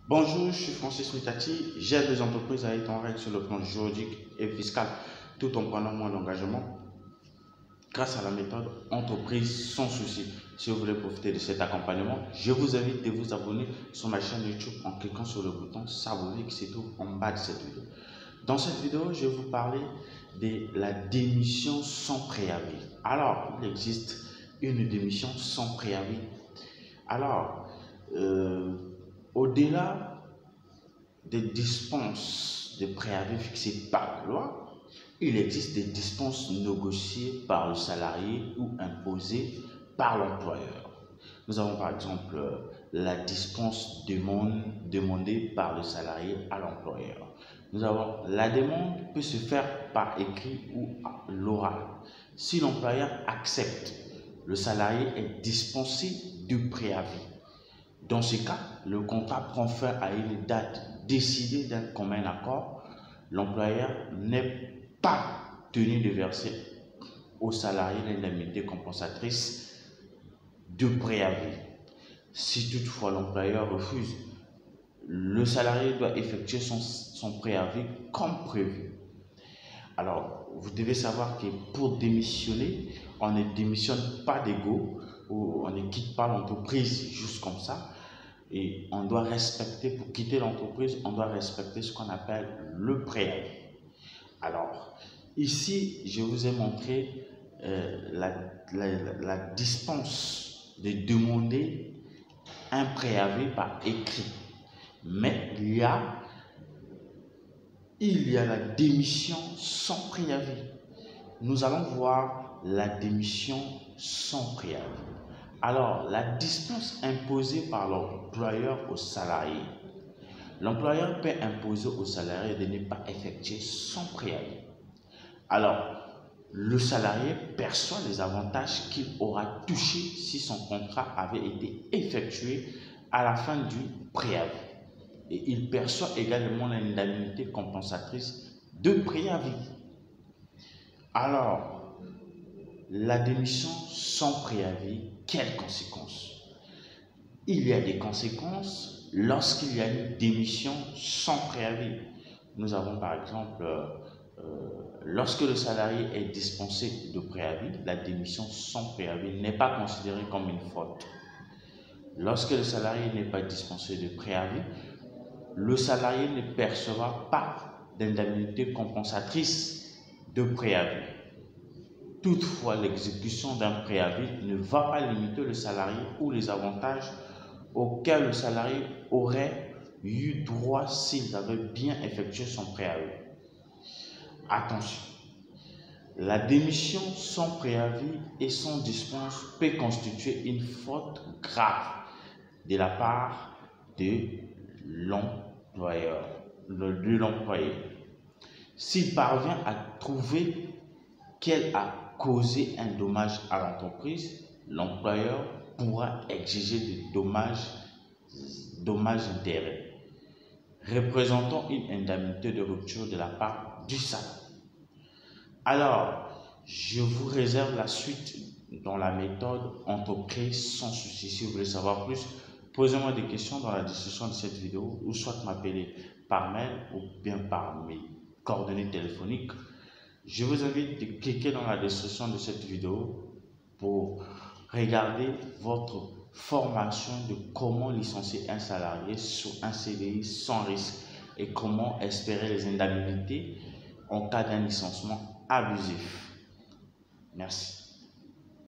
Bonjour, je suis Francis Mitati. J'aide les entreprises à être en règle sur le plan juridique et fiscal tout en prenant moins d'engagement grâce à la méthode entreprise sans souci. Si vous voulez profiter de cet accompagnement, je vous invite à vous abonner sur ma chaîne YouTube en cliquant sur le bouton s'abonner qui se trouve en bas de cette vidéo. Dans cette vidéo, je vais vous parler de la démission sans préavis. Alors, il existe une démission sans préavis. Alors, au-delà des dispenses de préavis fixées par la loi, il existe des dispenses négociées par le salarié ou imposées par l'employeur. Nous avons par exemple la dispense demandée par le salarié à l'employeur. Nous avons la demande peut se faire par écrit ou à l'oral. Si l'employeur accepte, le salarié est dispensé du préavis. Dans ce cas, le contrat prend fin à une date décidée d'un commun accord. L'employeur n'est pas tenu de verser au salarié l'indemnité compensatrice de préavis. Si toutefois l'employeur refuse, le salarié doit effectuer son préavis comme prévu. Alors, vous devez savoir que pour démissionner, on ne démissionne pas d'ego ou on ne quitte pas l'entreprise juste comme ça. Et on doit respecter, pour quitter l'entreprise, on doit respecter ce qu'on appelle le préavis. Alors, ici, je vous ai montré la dispense de demander un préavis par écrit. Mais il y a la démission sans préavis. Nous allons voir la démission sans préavis. Alors, la dispense imposée par l'employeur au salarié. L'employeur peut imposer au salarié de ne pas effectuer son préavis. Alors, le salarié perçoit les avantages qu'il aura touchés si son contrat avait été effectué à la fin du préavis. Et il perçoit également l'indemnité compensatrice de préavis. Alors, la démission sans préavis, quelles conséquences? Il y a des conséquences lorsqu'il y a une démission sans préavis. Nous avons par exemple, lorsque le salarié est dispensé de préavis, la démission sans préavis n'est pas considérée comme une faute. Lorsque le salarié n'est pas dispensé de préavis, le salarié ne percevra pas d'indemnité compensatrice de préavis. Toutefois, l'exécution d'un préavis ne va pas limiter le salarié ou les avantages auxquels le salarié aurait eu droit s'il avait bien effectué son préavis. Attention, la démission sans préavis et sans dispense peut constituer une faute grave de la part de l'employé. S'il parvient à prouver qu'elle a causé un dommage à l'entreprise, l'employeur pourra exiger des dommages-intérêts représentant une indemnité de rupture de la part du salarié. Alors, je vous réserve la suite dans la méthode entreprise sans souci. Si vous voulez savoir plus, posez-moi des questions dans la description de cette vidéo ou soit m'appeler par mail ou bien par mes coordonnées téléphoniques. Je vous invite à cliquer dans la description de cette vidéo pour regarder votre formation de comment licencier un salarié sur un CDI sans risque et comment espérer les indemnités en cas d'un licenciement abusif. Merci.